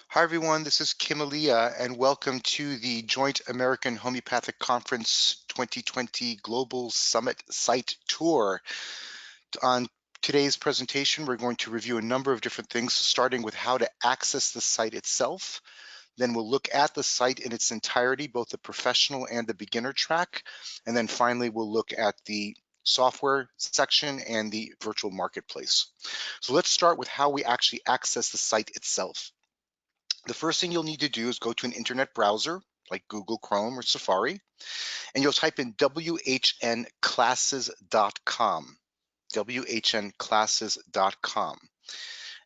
Hi, everyone. This is Kim Aaliyah, and welcome to the Joint American Homeopathic Conference 2020 Global Summit Site Tour. On today's presentation, we're going to review a number of different things, starting with how to access the site itself. Then we'll look at the site in its entirety, both the professional and the beginner track. And then finally, we'll look at the software section and the virtual marketplace. So let's start with how we actually access the site itself. The first thing you'll need to do is go to an internet browser like Google Chrome or Safari, and you'll type in whnclasses.com, whnclasses.com.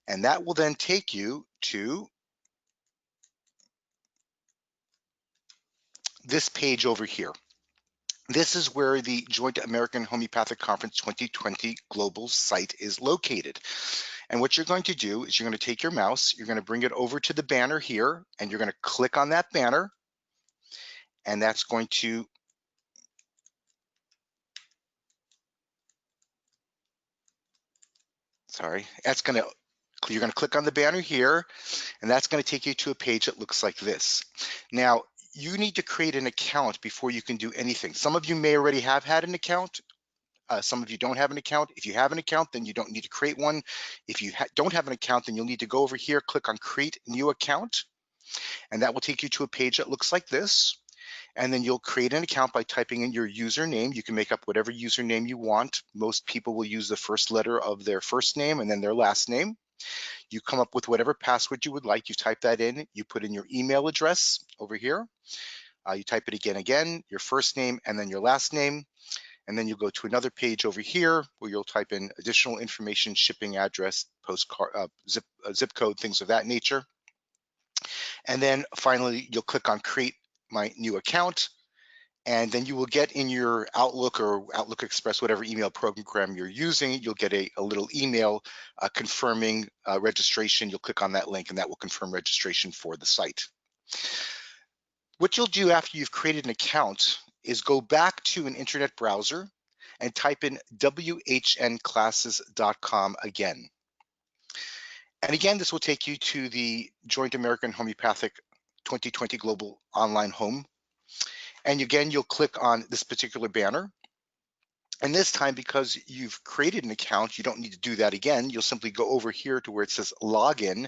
And that will then take you to this page over here. This is where the Joint American Homeopathic Conference 2020 global site is located. And what you're going to do is you're going to take your mouse, you're going to bring it over to the banner here, and you're going to click on that banner, and that's going to you're going to click on the banner here, and that's going to take you to a page that looks like this. Now, you need to create an account before you can do anything. Some of you may already have had an account. Some of you don't have an account. If you have an account, then you don't need to create one. If you don't have an account, then you'll need to go over here, click on Create New Account, and that will take you to a page that looks like this. And then you'll create an account by typing in your username. You can make up whatever username you want. Most people will use the first letter of their first name and then their last name. You come up with whatever password you would like. You type that in. You put in your email address over here. You type it again, your first name and then your last name. And then you'll go to another page over here where you'll type in additional information, shipping address, postcard, zip code, things of that nature. And then finally, you'll click on Create My New Account. And then you will get in your Outlook or Outlook Express, whatever email program you're using, you'll get a little email confirming registration. You'll click on that link and that will confirm registration for the site. What you'll do after you've created an account is go back to an internet browser and type in whnclasses.com again. And again, this will take you to the Joint American Homeopathic 2020 Global Online Home. And again, you'll click on this particular banner. And this time, because you've created an account, you don't need to do that again. You'll simply go over here to where it says login,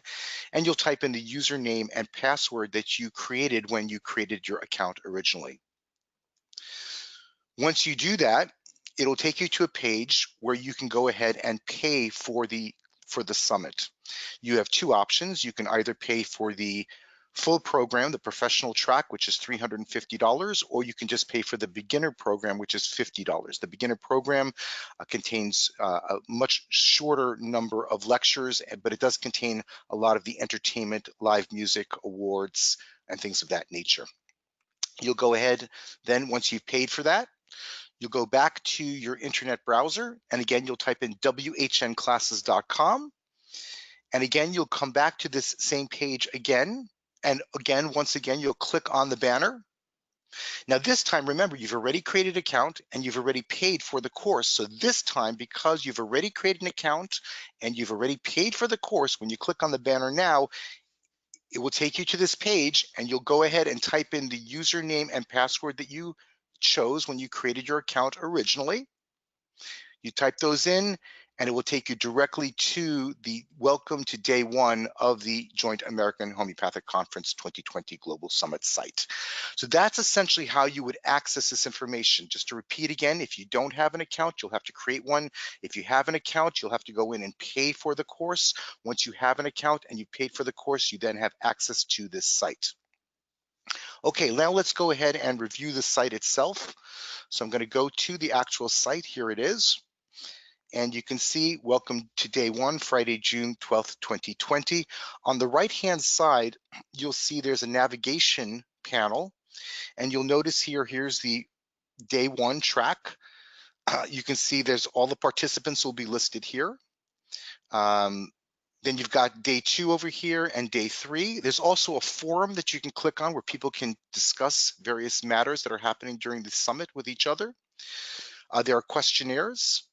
and you'll type in the username and password that you created when you created your account originally. Once you do that, it'll take you to a page where you can go ahead and pay for the summit. You have two options. You can either pay for the full program, the professional track, which is $350, or you can just pay for the beginner program, which is $50. The beginner program contains a much shorter number of lectures, but it does contain a lot of the entertainment, live music, awards, and things of that nature. You'll go ahead then, once you've paid for that, you'll go back to your internet browser, and again, you'll type in whnclasses.com. And again, you'll come back to this same page again. And again, once again, you'll click on the banner. Now this time, remember, you've already created an account and you've already paid for the course. So this time, because you've already created an account and you've already paid for the course, when you click on the banner now, it will take you to this page and you'll go ahead and type in the username and password that you chose when you created your account originally. You type those in and it will take you directly to the welcome to day one of the Joint American Homeopathic Conference 2020 Global Summit site. So that's essentially how you would access this information. Just to repeat again, if you don't have an account, you'll have to create one. If you have an account, you'll have to go in and pay for the course. Once you have an account and you paid for the course, you then have access to this site. Okay, now let's go ahead and review the site itself. So I'm going to go to the actual site. Here it is. And you can see, welcome to day one, Friday, June 12th, 2020. On the right-hand side, you'll see there's a navigation panel. And you'll notice here, here's the day one track. You can see there's all the participants will be listed here. Then you've got day two over here and day three. There's also a forum that you can click on where people can discuss various matters that are happening during the summit with each other. There are questionnaires.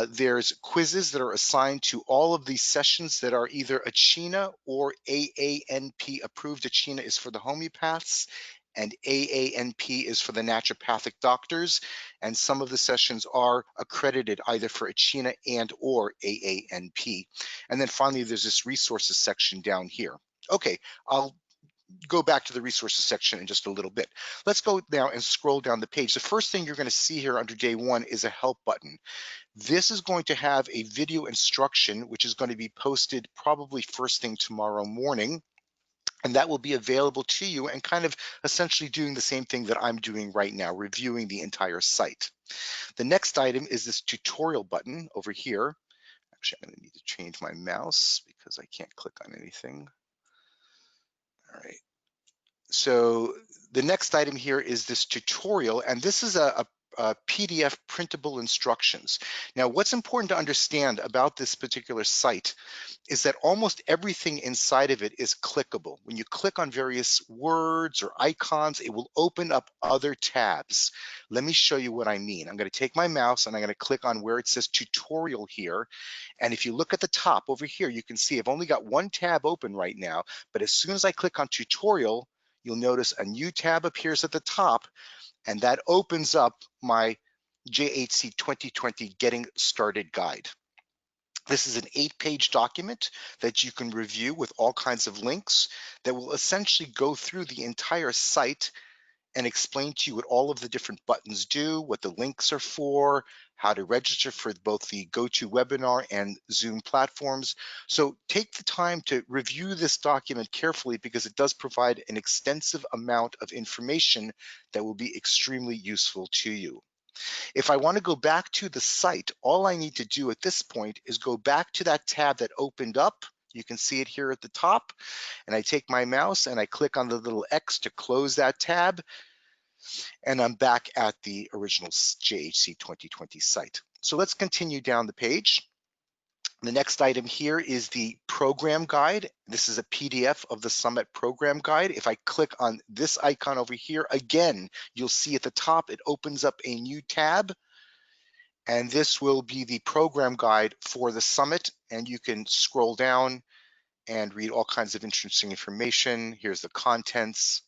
There's quizzes that are assigned to all of these sessions that are either ACHINA or AANP approved. ACHINA is for the homeopaths and AANP is for the naturopathic doctors. And some of the sessions are accredited either for ACHINA and or AANP. And then finally, there's this resources section down here. Okay, I'll go back to the resources section in just a little bit. Let's go now and scroll down the page. The first thing you're going to see here under day one is a help button. This is going to have a video instruction, which is going to be posted probably first thing tomorrow morning. And that will be available to you and kind of essentially doing the same thing that I'm doing right now, reviewing the entire site. The next item is this tutorial button over here. Actually, I'm going to need to change my mouse because I can't click on anything. All right. So the next item here is this tutorial, and this is a PDF printable instructions. Now, what's important to understand about this particular site is that almost everything inside of it is clickable. When you click on various words or icons, it will open up other tabs. Let me show you what I mean. I'm going to take my mouse and I'm going to click on where it says tutorial here. And if you look at the top over here, you can see I've only got one tab open right now, but as soon as I click on tutorial, you'll notice a new tab appears at the top, and that opens up my JAHC 2020 Getting Started Guide. This is an 8-page document that you can review with all kinds of links that will essentially go through the entire site and explain to you what all of the different buttons do, what the links are for, how to register for both the Gotowebinar and Zoom platforms. So take the time to review this document carefully because it does provide an extensive amount of information that will be extremely useful to you. If I want to go back to the site, all I need to do at this point is go back to that tab that opened up. You can see it here at the top, and I take my mouse and I click on the little X to close that tab, and I'm back at the original JAHC 2020 site. So let's continue down the page. The next item here is the program guide. This is a PDF of the Summit program guide. If I click on this icon over here, again, you'll see at the top, it opens up a new tab. And this will be the program guide for the Summit. And you can scroll down and read all kinds of interesting information. Here's the contents.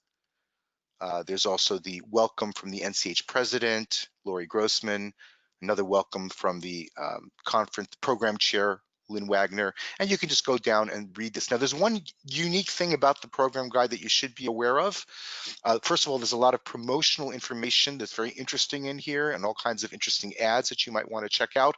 There's also the welcome from the NCH president, Lori Grossman, another welcome from the conference program chair, Lynn Wagner, and you can just go down and read this. Now, there's one unique thing about the program guide that you should be aware of. First of all, there's a lot of promotional information that's very interesting in here and all kinds of interesting ads that you might want to check out.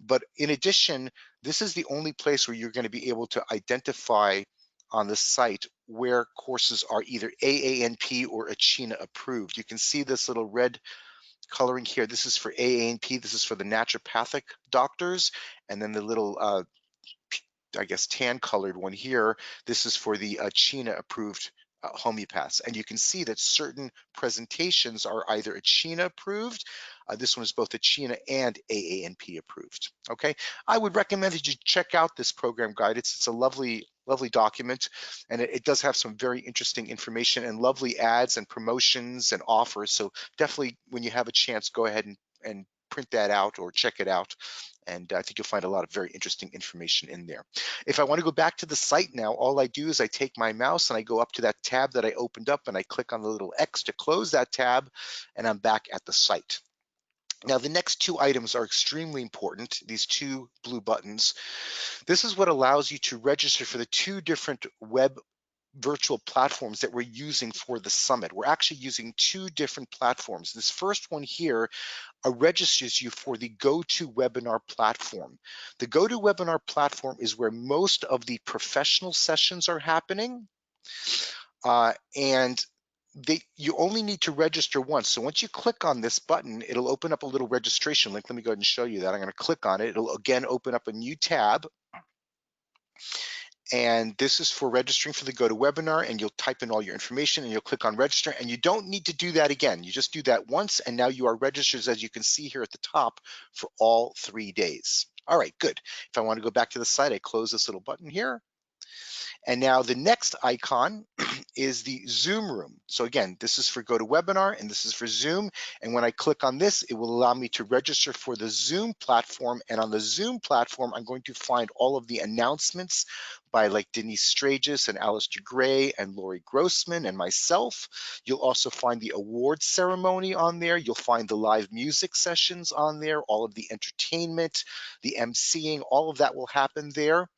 But in addition, this is the only place where you're going to be able to identify on the site where courses are either AANP or ACHINA approved. You can see this little red coloring here. This is for AANP. This is for the naturopathic doctors. And then the little, I guess, tan colored one here, this is for the ACHINA approved homeopaths. And you can see that certain presentations are either ACHINA approved. This one is both ACHINA and AANP approved. Okay, I would recommend that you check out this program guide. It's a lovely document, and it does have some very interesting information and lovely ads and promotions and offers. So definitely, when you have a chance, go ahead and print that out or check it out. And I think you'll find a lot of very interesting information in there. If I want to go back to the site now, all I do is I take my mouse and I go up to that tab that I opened up and I click on the little X to close that tab, and I'm back at the site. Now, the next two items are extremely important, these two blue buttons. This is what allows you to register for the two different web virtual platforms that we're using for the summit. We're actually using two different platforms. This first one here registers you for the Gotowebinar platform. The Gotowebinar platform is where most of the professional sessions are happening, and you only need to register once. So once you click on this button, it'll open up a little registration link. Let me go ahead and show you that. I'm going to click on it. It'll again open up a new tab. And this is for registering for the Gotowebinar, and you'll type in all your information and you'll click on register, and you don't need to do that again. You just do that once, and now you are registered, as you can see here at the top, for all 3 days. All right, good. If I want to go back to the site, I close this little button here. And now the next icon is the Zoom room. So again, this is for GoToWebinar and this is for Zoom. And when I click on this, it will allow me to register for the Zoom platform. And on the Zoom platform, I'm going to find all of the announcements by like Denise Strages and Alistair Gray and Lori Grossman and myself. You'll also find the awards ceremony on there. You'll find the live music sessions on there, all of the entertainment, the emceeing, all of that will happen there.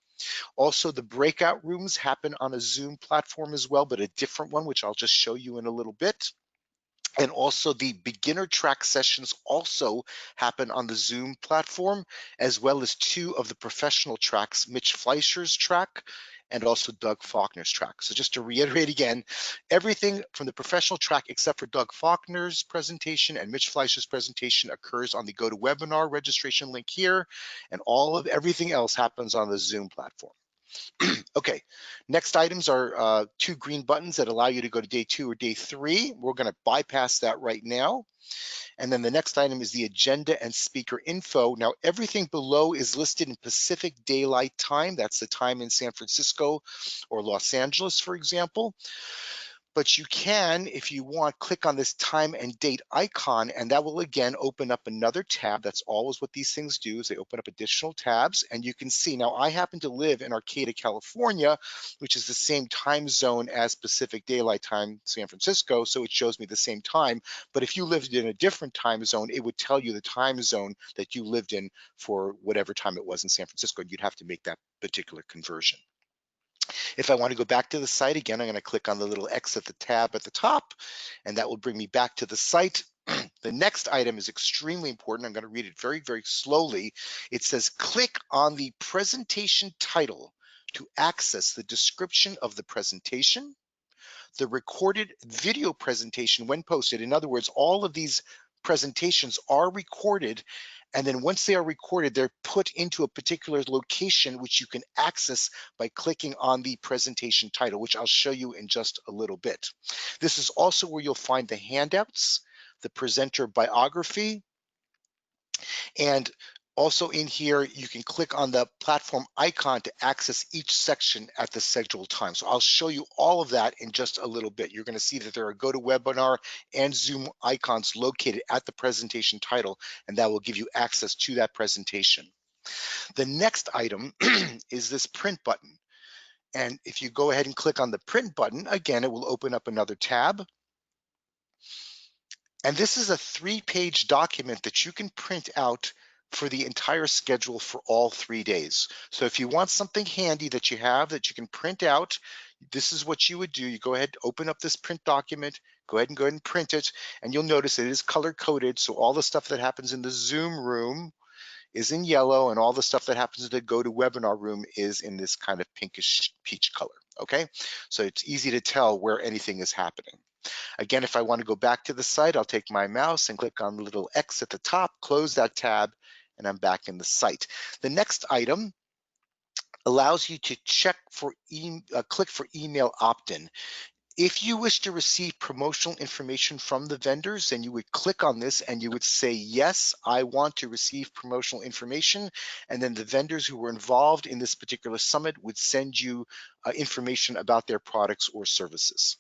Also, the breakout rooms happen on a Zoom platform as well, but a different one, which I'll just show you in a little bit. And also the beginner track sessions also happen on the Zoom platform, as well as 2 of the professional tracks, Mitch Fleischer's track and also Doug Faulkner's track. So just to reiterate again, everything from the professional track except for Doug Faulkner's presentation and Mitch Fleischer's presentation occurs on the GoToWebinar registration link here, and all of everything else happens on the Zoom platform. Okay, next items are 2 green buttons that allow you to go to day 2 or day 3. We're going to bypass that right now. And then the next item is the agenda and speaker info. Now, everything below is listed in Pacific Daylight Time. That's the time in San Francisco or Los Angeles, for example. But you can, if you want, click on this time and date icon, and that will again open up another tab. That's always what these things do, is they open up additional tabs. And you can see, now I happen to live in Arcata, California, which is the same time zone as Pacific Daylight Time, San Francisco, so it shows me the same time. But if you lived in a different time zone, it would tell you the time zone that you lived in for whatever time it was in San Francisco. You'd have to make that particular conversion. If I want to go back to the site again, I'm going to click on the little X at the tab at the top, and that will bring me back to the site. The next item is extremely important. I'm going to read it very, very slowly. It says, click on the presentation title to access the description of the presentation, the recorded video presentation when posted. In other words, all of these presentations are recorded, and then once they are recorded, they're put into a particular location which you can access by clicking on the presentation title, which I'll show you in just a little bit. This is also where you'll find the handouts, the presenter biography, and also in here, you can click on the platform icon to access each section at the scheduled time. So I'll show you all of that in just a little bit. You're going to see that there are GoToWebinar and Zoom icons located at the presentation title, and that will give you access to that presentation. The next item is this print button. And if you go ahead and click on the print button, again, it will open up another tab. And this is a 3-page document that you can print out for the entire schedule for all 3 days. So if you want something handy that you have that you can print out, this is what you would do. You go ahead, open up this print document, go ahead and print it, and you'll notice it is color coded. So all the stuff that happens in the Zoom room is in yellow, and all the stuff that happens in the GoToWebinar room is in this kind of pinkish peach color, okay? So it's easy to tell where anything is happening. Again, if I want to go back to the site, I'll take my mouse and click on the little X at the top, close that tab, and I'm back in the site. The next item allows you to check for click for email opt-in. If you wish to receive promotional information from the vendors, then you would click on this and you would say, yes, I want to receive promotional information. And then the vendors who were involved in this particular summit would send you information about their products or services.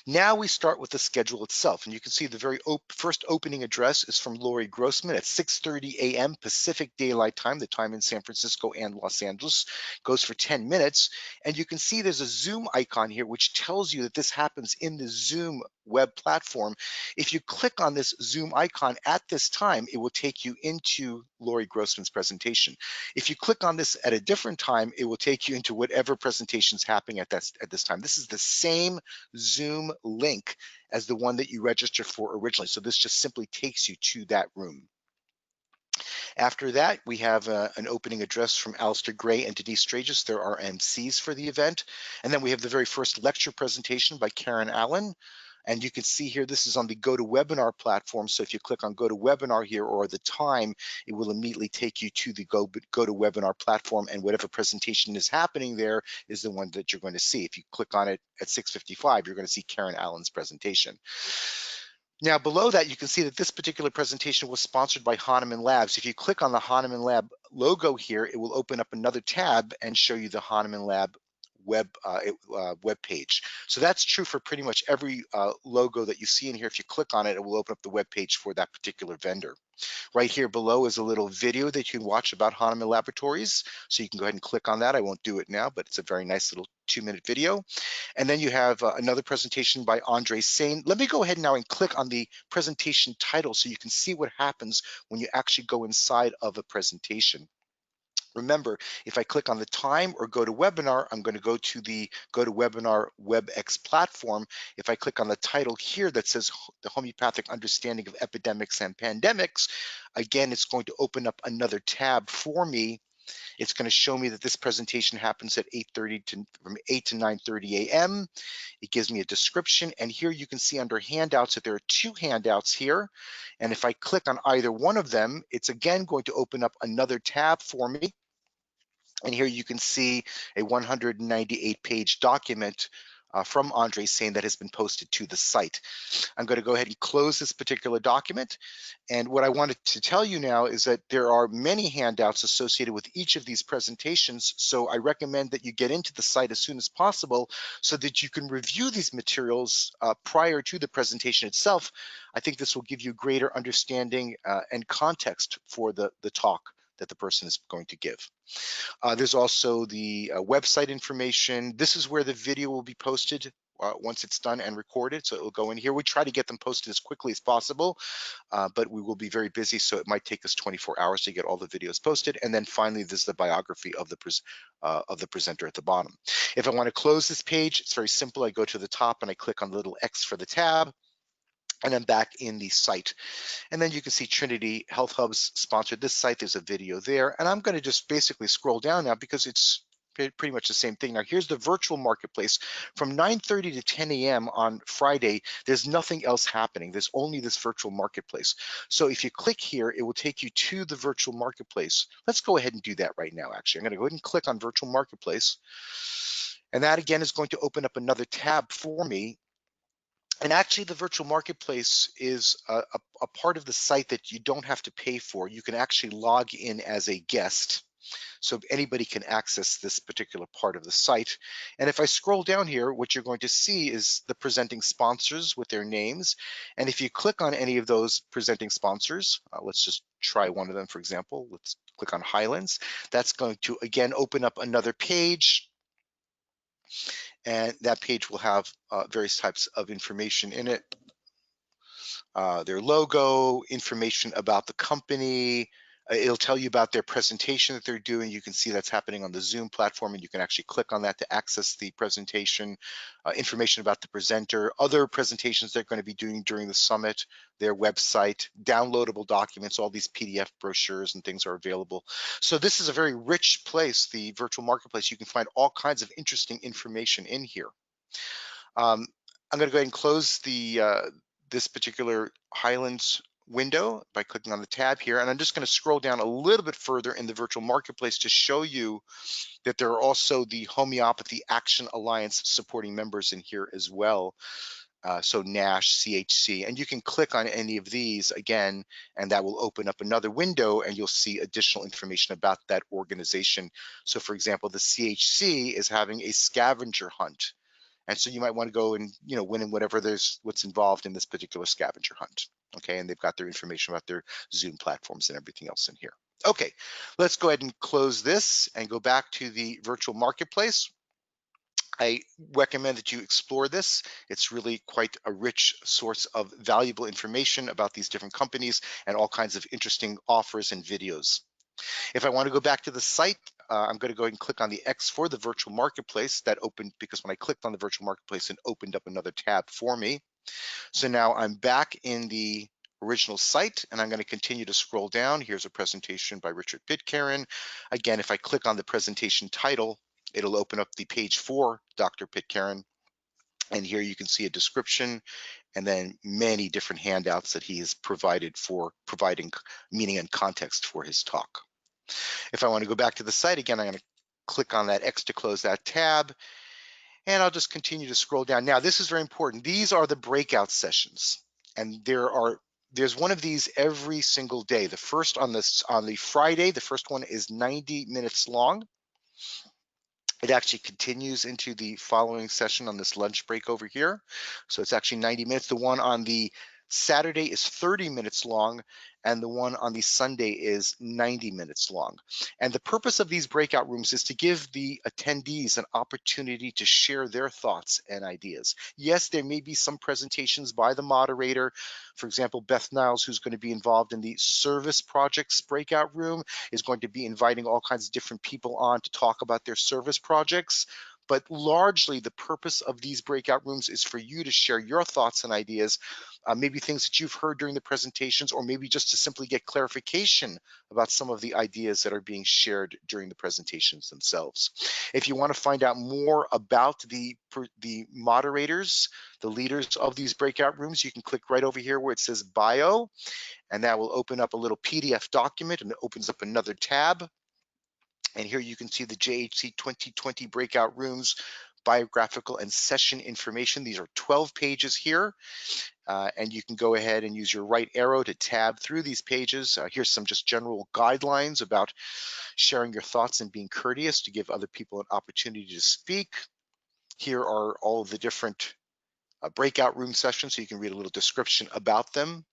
Now we start with the schedule itself, and you can see the very first opening address is from Lori Grossman at 6:30 a.m. Pacific Daylight Time, the time in San Francisco and Los Angeles. Goes for 10 minutes, and you can see there's a Zoom icon here which tells you that this happens in the Zoom web platform. If you click on this Zoom icon at this time, it will take you into Lori Grossman's presentation. If you click on this at a different time, it will take you into whatever presentation's happening at this time. This is the same Zoom link as the one that you registered for originally. So this just simply takes you to that room. After that, we have an opening address from Alistair Gray and Denise Strages. There are MCs for the event. And then we have the very first lecture presentation by Karen Allen. And you can see here, this is on the GoToWebinar platform. So if you click on GoToWebinar here or the time, it will immediately take you to the GoToWebinar platform, and whatever presentation is happening there is the one that you're going to see. If you click on it at 6:55, you're going to see Karen Allen's presentation. Now below that, you can see that this particular presentation was sponsored by Hahnemann Labs. If you click on the Hahnemann Lab logo here, it will open up another tab and show you the Hahnemann Lab web page. So that's true for pretty much every logo that you see in here. If you click on it, it will open up the web page for that particular vendor. Right here below is a little video that you can watch about Hahnemann Laboratories. So you can go ahead and click on that. I won't do it now, but it's a very nice little 2-minute video. And then you have another presentation by Andre Sain. Let me go ahead now and click on the presentation title so you can see what happens when you actually go inside of a presentation. Remember, if I click on the time or Gotowebinar, I'm going to go to the Gotowebinar WebEx platform. If I click on the title here that says the homeopathic understanding of epidemics and pandemics, again, it's going to open up another tab for me. It's going to show me that this presentation happens at from 8 to 9:30 a.m. It gives me a description, and here you can see under handouts that there are 2 handouts here. And if I click on either one of them, it's again going to open up another tab for me. And here you can see a 198-page document from Andre Sain that has been posted to the site. I'm going to go ahead and close this particular document. And what I wanted to tell you now is that there are many handouts associated with each of these presentations. So I recommend that you get into the site as soon as possible so that you can review these materials prior to the presentation itself. I think this will give you greater understanding and context for the talk that the person is going to give. There's also the website information. This is where the video will be posted once it's done and recorded. So it will go in here. We try to get them posted as quickly as possible, but we will be very busy. So it might take us 24 hours to get all the videos posted. And then finally, this is the biography of the presenter at the bottom. If I want to close this page, it's very simple. I go to the top and I click on the little X for the tab, and I'm back in the site. And then you can see Trinity Health Hubs sponsored this site. There's a video there. And I'm going to just basically scroll down now because it's pretty much the same thing. Now, here's the virtual marketplace. From 9:30 to 10 a.m. on Friday, there's nothing else happening. There's only this virtual marketplace. So if you click here, it will take you to the virtual marketplace. Let's go ahead and do that right now, actually. I'm going to go ahead and click on virtual marketplace. And that, again, is going to open up another tab for me. And actually, the virtual marketplace is a part of the site that you don't have to pay for. You can actually log in as a guest. So anybody can access this particular part of the site. And if I scroll down here, what you're going to see is the presenting sponsors with their names. And if you click on any of those presenting sponsors, let's just try one of them, for example. Let's click on Highlands. That's going to, again, open up another page. And that page will have various types of information in it. Their logo, information about the company. It'll tell you about their presentation that they're doing. You can see that's happening on the Zoom platform, and you can actually click on that to access the presentation, information about the presenter, other presentations they're going to be doing during the summit, their website, downloadable documents, all these PDF brochures and things are available. So this is a very rich place, the virtual marketplace. You can find all kinds of interesting information in here. I'm going to go ahead and close this particular Highlands window by clicking on the tab here. And I'm just going to scroll down a little bit further in the virtual marketplace to show you that there are also the Homeopathy Action Alliance supporting members in here as well. So NASH, CHC, and you can click on any of these again, and that will open up another window and you'll see additional information about that organization. So for example, the CHC is having a scavenger hunt. And so you might want to go and, win in what's involved in this particular scavenger hunt. Okay, and they've got their information about their Zoom platforms and everything else in here. Okay, let's go ahead and close this and go back to the virtual marketplace. I recommend that you explore this. It's really quite a rich source of valuable information about these different companies and all kinds of interesting offers and videos. If I want to go back to the site, I'm going to go ahead and click on the X for the virtual marketplace. That opened because when I clicked on the virtual marketplace, it opened up another tab for me. So now I'm back in the original site and I'm going to continue to scroll down. Here's a presentation by Richard Pitcairn. Again, if I click on the presentation title, it'll open up the page for Dr. Pitcairn. And here you can see a description and then many different handouts that he has provided for providing meaning and context for his talk. If I want to go back to the site again, I'm going to click on that X to close that tab, and I'll just continue to scroll down. Now, this is very important. These are the breakout sessions, and there's one of these every single day. The first on the Friday, the first one is 90 minutes long. It actually continues into the following session on this lunch break over here. So it's actually 90 minutes. The one on the Saturday is 30 minutes long, and the one on the Sunday is 90 minutes long. And the purpose of these breakout rooms is to give the attendees an opportunity to share their thoughts and ideas. Yes, there may be some presentations by the moderator. For example, Beth Niles, who's going to be involved in the service projects breakout room, is going to be inviting all kinds of different people on to talk about their service projects. But largely the purpose of these breakout rooms is for you to share your thoughts and ideas, maybe things that you've heard during the presentations, or maybe just to simply get clarification about some of the ideas that are being shared during the presentations themselves. If you want to find out more about the moderators, the leaders of these breakout rooms, you can click right over here where it says bio, and that will open up a little PDF document, and it opens up another tab. And here you can see the JAHC 2020 breakout rooms, biographical and session information. These are 12 pages here. And you can go ahead and use your right arrow to tab through these pages. Here's some just general guidelines about sharing your thoughts and being courteous to give other people an opportunity to speak. Here are all of the different breakout room sessions, so you can read a little description about them.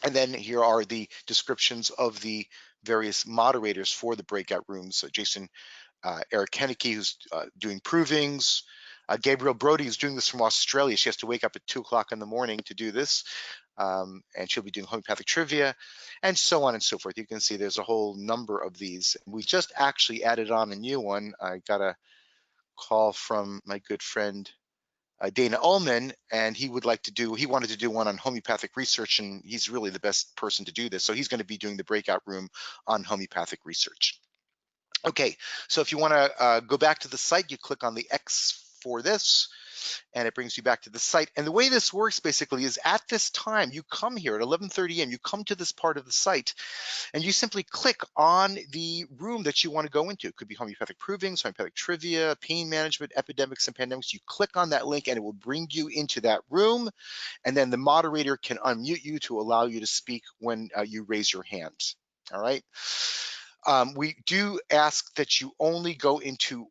And then here are the descriptions of the various moderators for the breakout rooms. Jason Eric Kenneke, who's doing provings. Gabriel Brody, who's doing this from Australia. She has to wake up at 2 o'clock in the morning to do this. And she'll be doing homeopathic trivia, and so on and so forth. You can see there's a whole number of these. We just actually added on a new one. I got a call from my good friend Dana Ullman, and he wanted to do one on homeopathic research, and he's really the best person to do this. So he's going to be doing the breakout room on homeopathic research. Okay, so if you want to go back to the site, you click on the X for this, and it brings you back to the site. And the way this works basically is at this time, you come here at 11:30 a.m., you come to this part of the site, and you simply click on the room that you want to go into. It could be homeopathic provings, homeopathic trivia, pain management, epidemics and pandemics. You click on that link and it will bring you into that room. And then the moderator can unmute you to allow you to speak when you raise your hand. All right. We do ask that you only go into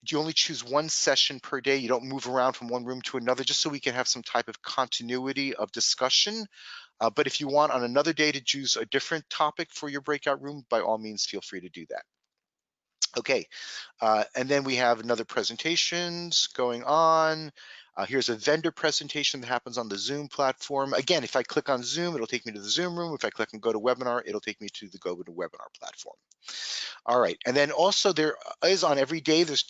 you only choose one session per day. You don't move around from one room to another, just so we can have some type of continuity of discussion. But if you want on another day to choose a different topic for your breakout room, by all means, feel free to do that. Okay, and then we have another presentations going on. Here's a vendor presentation that happens on the Zoom platform. Again, if I click on Zoom, it'll take me to the Zoom room. If I click on Gotowebinar, it'll take me to the Gotowebinar platform. All right, and then also there is on every day, there's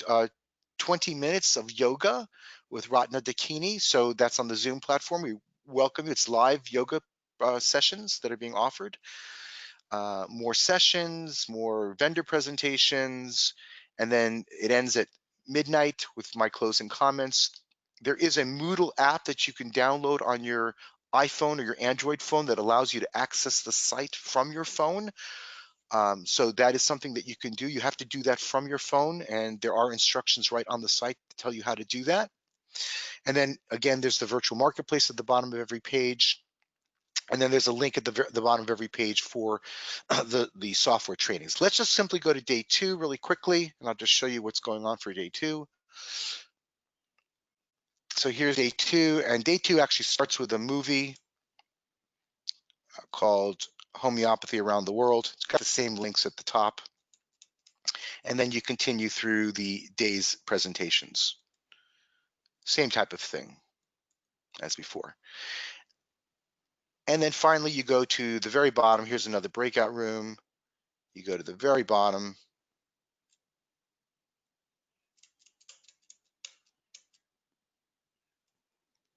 20 minutes of yoga with Ratna Dakini. So that's on the Zoom platform. We welcome you. It's live yoga sessions that are being offered. More sessions, more vendor presentations, and then it ends at midnight with my closing comments. There is a Moodle app that you can download on your iPhone or your Android phone that allows you to access the site from your phone. So that is something that you can do. You have to do that from your phone, and there are instructions right on the site to tell you how to do that. And then again, there's the virtual marketplace at the bottom of every page. And then there's a link at the bottom of every page for the software trainings. Let's just simply go to day 2 really quickly, and I'll just show you what's going on for day 2. So here's day 2, and day 2 actually starts with a movie called Homeopathy Around the World. It's got the same links at the top. And then you continue through the day's presentations. Same type of thing as before. And then finally, you go to the very bottom. Here's another breakout room. You go to the very bottom.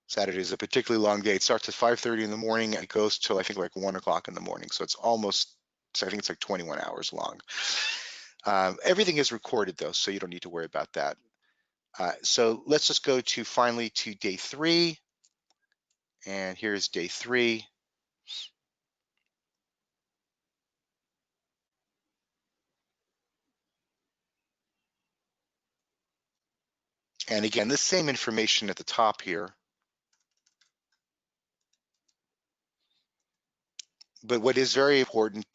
Saturday is a particularly long day. It starts at 5:30 in the morning. It goes till I think like 1 o'clock in the morning. So it's almost, I think it's like 21 hours long. Everything is recorded though, so you don't need to worry about that. So let's just go to finally to day 3. And here's day 3. And again, the same information at the top here. But what is very important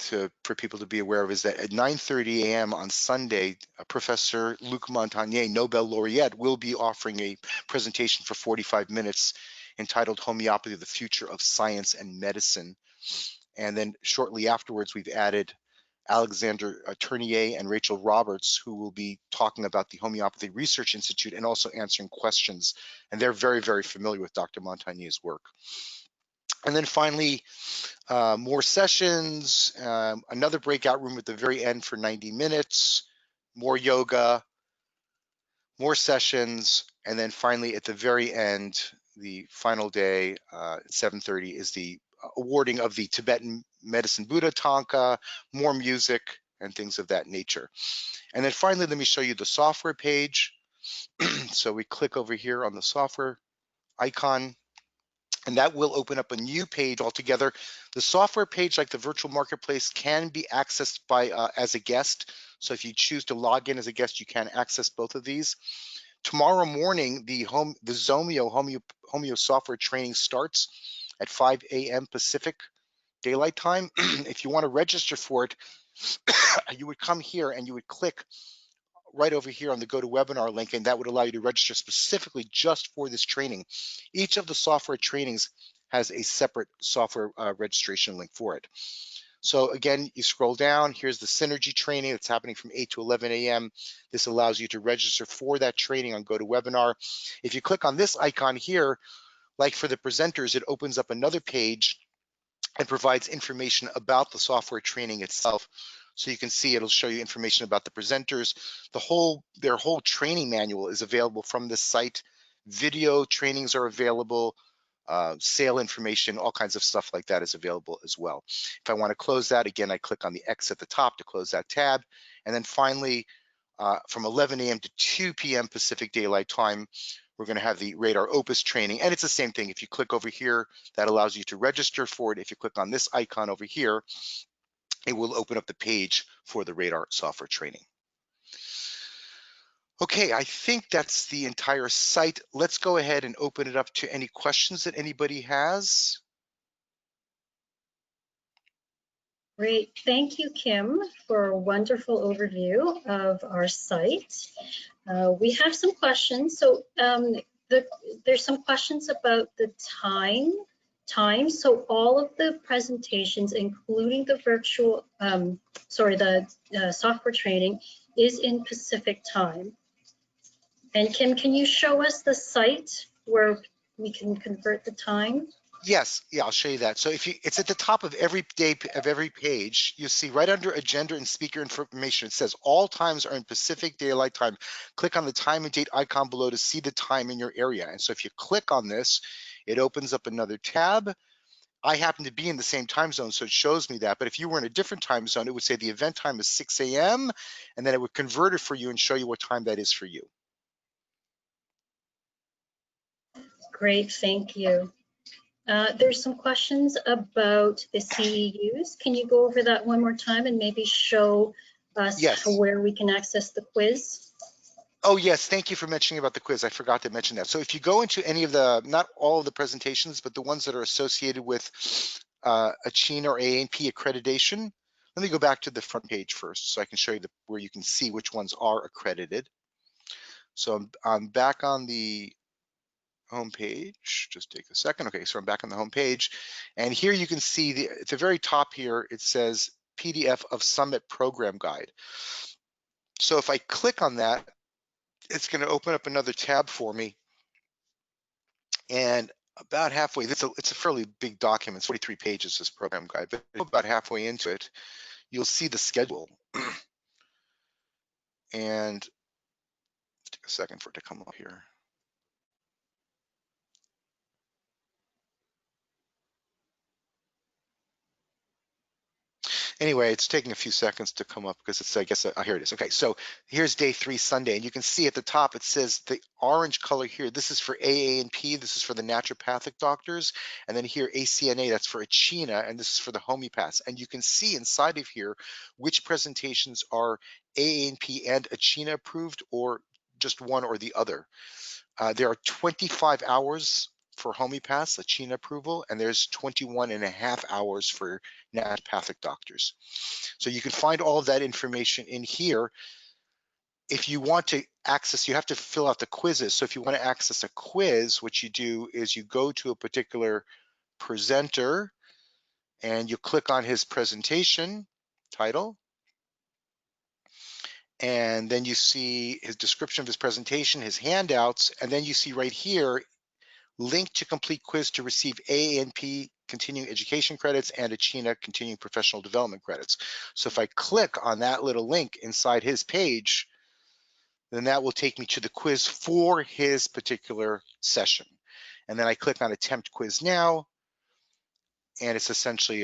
for people to be aware of is that at 9:30 a.m. on Sunday, Professor Luc Montagnier, Nobel laureate, will be offering a presentation for 45 minutes entitled Homeopathy, the Future of Science and Medicine. And then shortly afterwards, we've added Alexander Tournier and Rachel Roberts, who will be talking about the Homeopathy Research Institute and also answering questions. And they're very, very familiar with Dr. Montagnier's work. And then finally, more sessions, another breakout room at the very end for 90 minutes, more yoga, more sessions, and then finally at the very end, the final day at 7:30 is the awarding of the Tibetan Medicine Buddha Tanka, more music, and things of that nature. And then finally, let me show you the software page. So we click over here on the software icon, and that will open up a new page altogether. The software page, like the virtual marketplace, can be accessed by as a guest. So if you choose to log in as a guest, you can access both of these. Tomorrow morning, the Zomeo Homeo software training starts at 5 a.m. Pacific Daylight Time. If you want to register for it, you would come here and you would click right over here on the Gotowebinar link, and that would allow you to register specifically just for this training. Each of the software trainings has a separate software registration link for it. So again, you scroll down, here's the Synergy training that's happening from 8 to 11 a.m. This allows you to register for that training on GoToWebinar. If you click on this icon here, like for the presenters, it opens up another page and provides information about the software training itself. So you can see it'll show you information about the presenters. Their whole training manual is available from this site. Video trainings are available. Sale information, all kinds of stuff like that is available as well. If I want to close that, again, I click on the X at the top to close that tab. And then finally, from 11 a.m. to 2 p.m. Pacific Daylight Time, we're going to have the Radar Opus training. And it's the same thing. If you click over here, that allows you to register for it. If you click on this icon over here, it will open up the page for the Radar software training. Okay, I think that's the entire site. Let's go ahead and open it up to any questions that anybody has. Great, thank you, Kim, for a wonderful overview of our site. We have some questions. So there's some questions about the time. So all of the presentations, including the virtual, the software training, is in Pacific time. And Kim, can you show us the site where we can convert the time? Yes, yeah, I'll show you that. So it's at the top of every page. You see right under agenda and speaker information, it says all times are in Pacific Daylight Time. Click on the time and date icon below to see the time in your area. And so if you click on this, it opens up another tab. I happen to be in the same time zone, so it shows me that. But if you were in a different time zone, it would say the event time is 6 a.m. and then it would convert it for you and show you what time that is for you. Great, thank you. There's some questions about the CEUs. Can you go over that one more time and maybe show us where we can access the quiz? Oh yes, thank you for mentioning about the quiz. I forgot to mention that. So if you go into any of the, not all of the presentations, but the ones that are associated with ACHINA or AANP accreditation, let me go back to the front page first so I can show you where you can see which ones are accredited. So I'm back on the home page. Just take a second. Okay, so I'm back on the home page, and here you can see at the very top here, it says PDF of Summit Program Guide. So if I click on that, it's going to open up another tab for me. And about halfway, it's a fairly big document, it's 43 pages, this program guide, but about halfway into it, you'll see the schedule. And take a second for it to come up here. Anyway, it's taking a few seconds to come up because it's, I guess, here it is. Okay, so here's day 3, Sunday, and you can see at the top it says the orange color here. This is for AANP, this is for the naturopathic doctors, and then here ACNA, that's for ACHINA, and this is for the homeopaths. And you can see inside of here which presentations are AANP and ACHINA approved, or just one or the other. There are 25 hours for homeopaths, Achina approval, and there's 21.5 hours for naturopathic doctors. So you can find all of that information in here. If you want to access, you have to fill out the quizzes. So if you want to access a quiz, what you do is you go to a particular presenter and you click on his presentation title. And then you see his description of his presentation, his handouts, and then you see right here, link to complete quiz to receive AANP continuing education credits and Achina continuing professional development credits. So if I click on that little link inside his page, then that will take me to the quiz for his particular session. And then I click on attempt quiz now, and it's essentially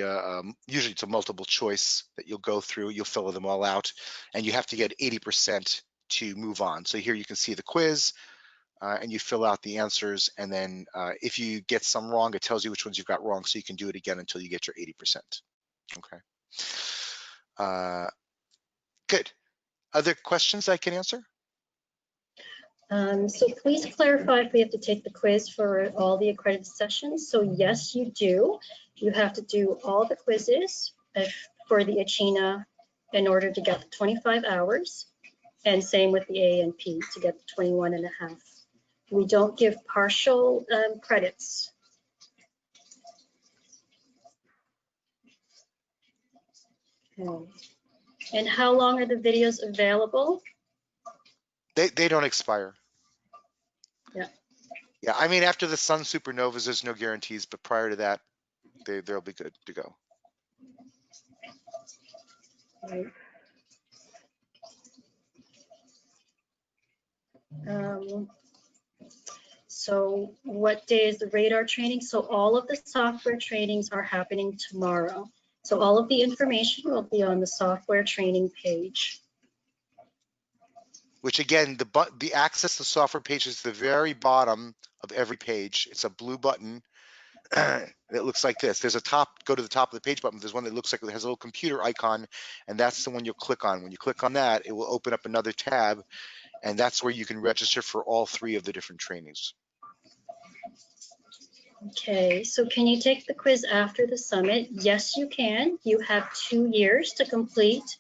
usually it's a multiple choice that you'll go through. You'll fill them all out, and you have to get 80% to move on. So here you can see the quiz, and you fill out the answers, and then if you get some wrong, it tells you which ones you've got wrong, so you can do it again until you get your 80%. Okay. Good. Other questions I can answer? So please clarify if we have to take the quiz for all the accredited sessions. So yes, you do. You have to do all the quizzes for the Achina in order to get the 25 hours, and same with the ANP to get the 21.5. We don't give partial credits. Okay. And how long are the videos available? They don't expire. Yeah. Yeah, I mean, after the sun supernovas, there's no guarantees, but prior to that, they'll be good to go. Right. So what day is the radar training? So all of the software trainings are happening tomorrow. So all of the information will be on the software training page. Which again, the access to software page is the very bottom of every page. It's a blue button that looks like this. There's a go to the top of the page button. There's one that looks like it has a little computer icon, and that's the one you'll click on. When you click on that, it will open up another tab, and that's where you can register for all 3 of the different trainings. Okay, so can you take the quiz after the summit? Yes, you can. You have 2 years to complete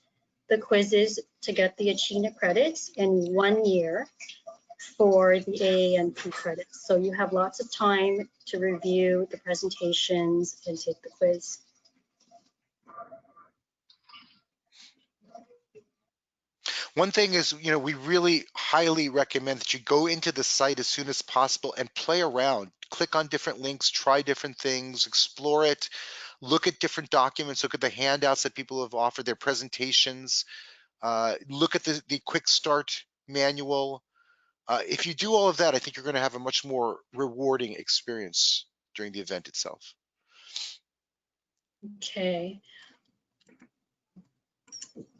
the quizzes to get the Achina credits and 1 year for the AANP credits. So you have lots of time to review the presentations and take the quiz. One thing is, we really highly recommend that you go into the site as soon as possible and play around. Click on different links, try different things, explore it, look at different documents, look at the handouts that people have offered, their presentations, look at the quick start manual. If you do all of that, I think you're going to have a much more rewarding experience during the event itself. Okay.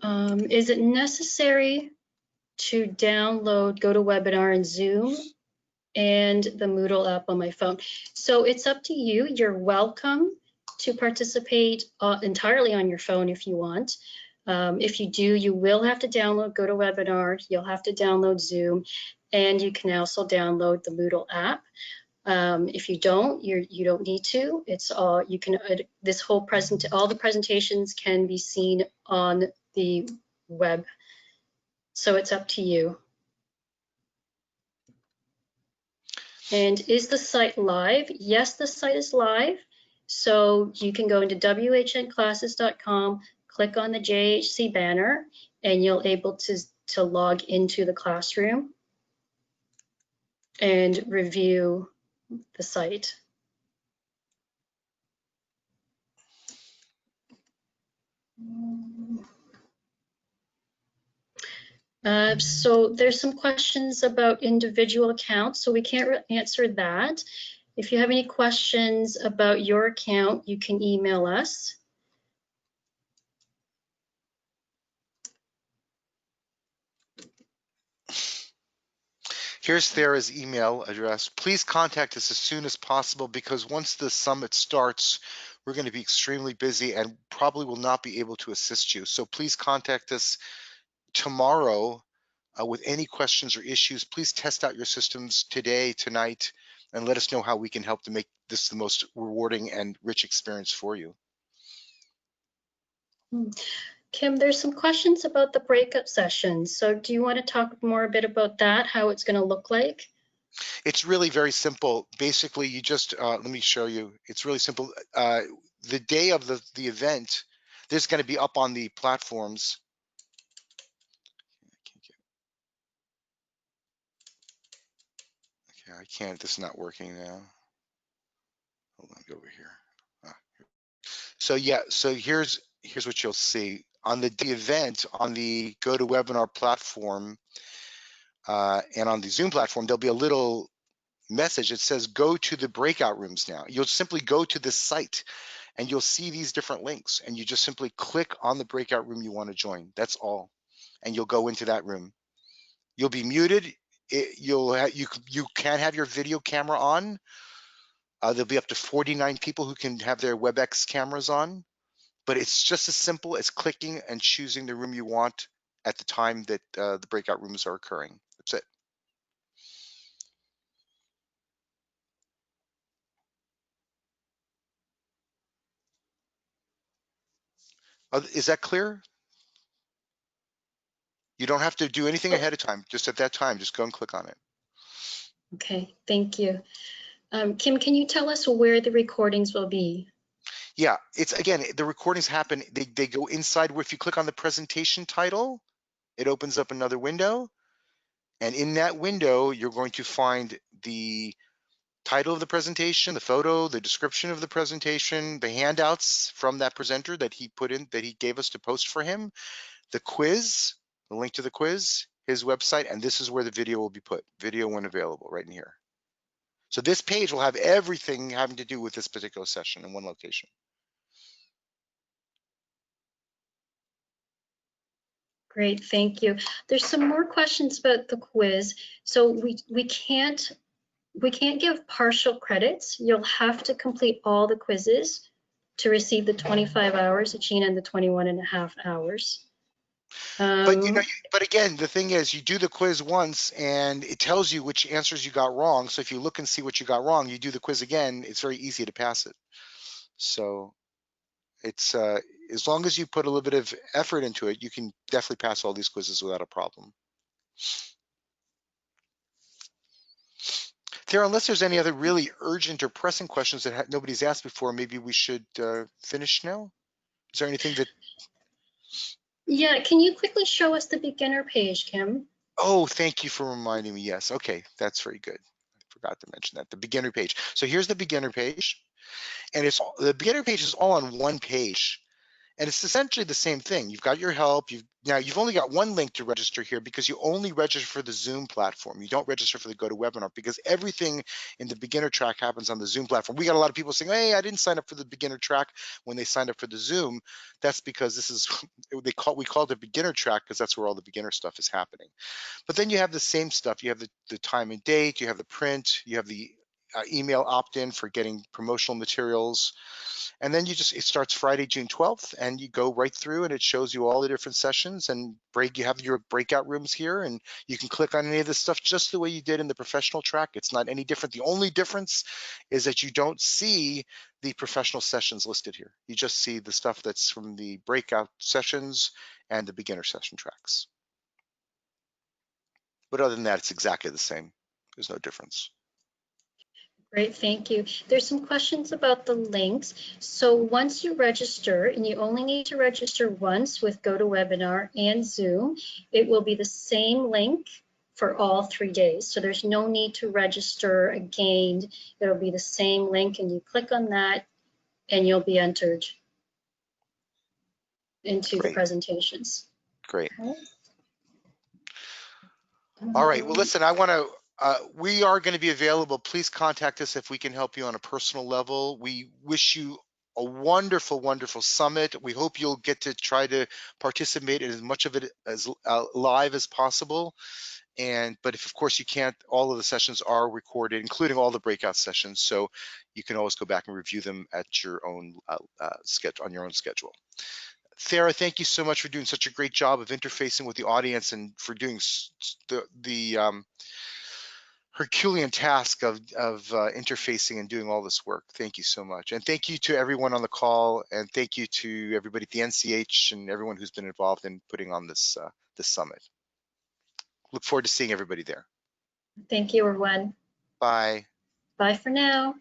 Is it necessary to download Gotowebinar and Zoom and the Moodle app on my phone? So it's up to you. You're welcome to participate entirely on your phone if you want. If you do, you will have to download Gotowebinar. You'll have to download Zoom, and you can also download the Moodle app. If you don't, you don't need to. It's all you can. This whole all the presentations can be seen on the web. So it's up to you. And is the site live? Yes, the site is live. So you can go into whnclasses.com, click on the JAHC banner, and you'll able to log into the classroom and review the site. So there's some questions about individual accounts, so we can't answer that. If you have any questions about your account, you can email us. Here's Thera's email address. Please contact us as soon as possible, because once the summit starts, we're going to be extremely busy and probably will not be able to assist you. So please contact us tomorrow with any questions or issues. Please test out your systems today, tonight, and let us know how we can help to make this the most rewarding and rich experience for you. Kim, there's some questions about the breakout sessions. So do you want to talk more a bit about that, how it's going to look like? It's really very simple. Basically, you just, let me show you. It's really simple. The day of the event, there's going to be up on the platforms. Okay, I can't, this is not working now. Hold on, go over here. So yeah, so here's what you'll see. On the event, on the Gotowebinar platform and on the Zoom platform, there'll be a little message that says go to the breakout rooms now. You'll simply go to this site and you'll see these different links, and you just simply click on the breakout room you want to join. That's all, and you'll go into that room. You'll be muted. You can have your video camera on. There'll be up to 49 people who can have their WebEx cameras on, but it's just as simple as clicking and choosing the room you want at the time that the breakout rooms are occurring. That's it. Is that clear? You don't have to do anything ahead of time. Just at that time, just go and click on it. Okay, thank you. Kim, can you tell us where the recordings will be? Yeah, it's again, the recordings happen, they go inside where if you click on the presentation title, it opens up another window. And in that window, you're going to find the title of the presentation, the photo, the description of the presentation, the handouts from that presenter that he put in, that he gave us to post for him, the quiz, the link to the quiz, his website, and this is where the video will be put, video when available, right in here. So this page will have everything having to do with this particular session in one location. Great, thank you. There's some more questions about the quiz. So we can't give partial credits. You'll have to complete all the quizzes to receive the 25 hours, Achina, and the 21.5 hours. But you know, but again, the thing is, you do the quiz once and it tells you which answers you got wrong. So if you look and see what you got wrong, you do the quiz again, it's very easy to pass it. So it's as long as you put a little bit of effort into it, you can definitely pass all these quizzes without a problem. Tara, unless there's any other really urgent or pressing questions that nobody's asked before, maybe we should finish now. Is there anything that? Yeah, can you quickly show us the beginner page, Kim? Oh, thank you for reminding me. Yes, okay, that's very good. I forgot to mention that, the beginner page. So here's the beginner page, and the beginner page is all on one page. And it's essentially the same thing. You've got your help. Now you've only got one link to register here because you only register for the Zoom platform. You don't register for the Gotowebinar because everything in the beginner track happens on the Zoom platform. We got a lot of people saying, hey, I didn't sign up for the beginner track when they signed up for the Zoom. That's because this is, we call it the beginner track because that's where all the beginner stuff is happening. But then you have the same stuff. You have the time and date, you have the print, you have the email opt-in for getting promotional materials. And then it starts Friday, June 12th, and you go right through and it shows you all the different sessions and you have your breakout rooms here, and you can click on any of this stuff just the way you did in the professional track. It's not any different. The only difference is that you don't see the professional sessions listed here. You just see the stuff that's from the breakout sessions and the beginner session tracks. But other than that, it's exactly the same. There's no difference. Great, thank you. There's some questions about the links. So once you register, and you only need to register once with GoToWebinar and Zoom, it will be the same link for all 3 days. So there's no need to register again. It'll be the same link, and you click on that and you'll be entered into the presentations. Great. Okay. All right. Well, listen, we are going to be available. Please contact us if we can help you on a personal level. We wish you a wonderful, wonderful summit. We hope you'll get to try to participate in as much of it as live as possible. But if, of course, you can't, all of the sessions are recorded, including all the breakout sessions. So you can always go back and review them at your own schedule, on your own schedule. Sarah, thank you so much for doing such a great job of interfacing with the audience and for doing Herculean task of interfacing and doing all this work. Thank you so much. And thank you to everyone on the call, and thank you to everybody at the NCH and everyone who's been involved in putting on this, this summit. Look forward to seeing everybody there. Thank you, everyone. Bye. Bye for now.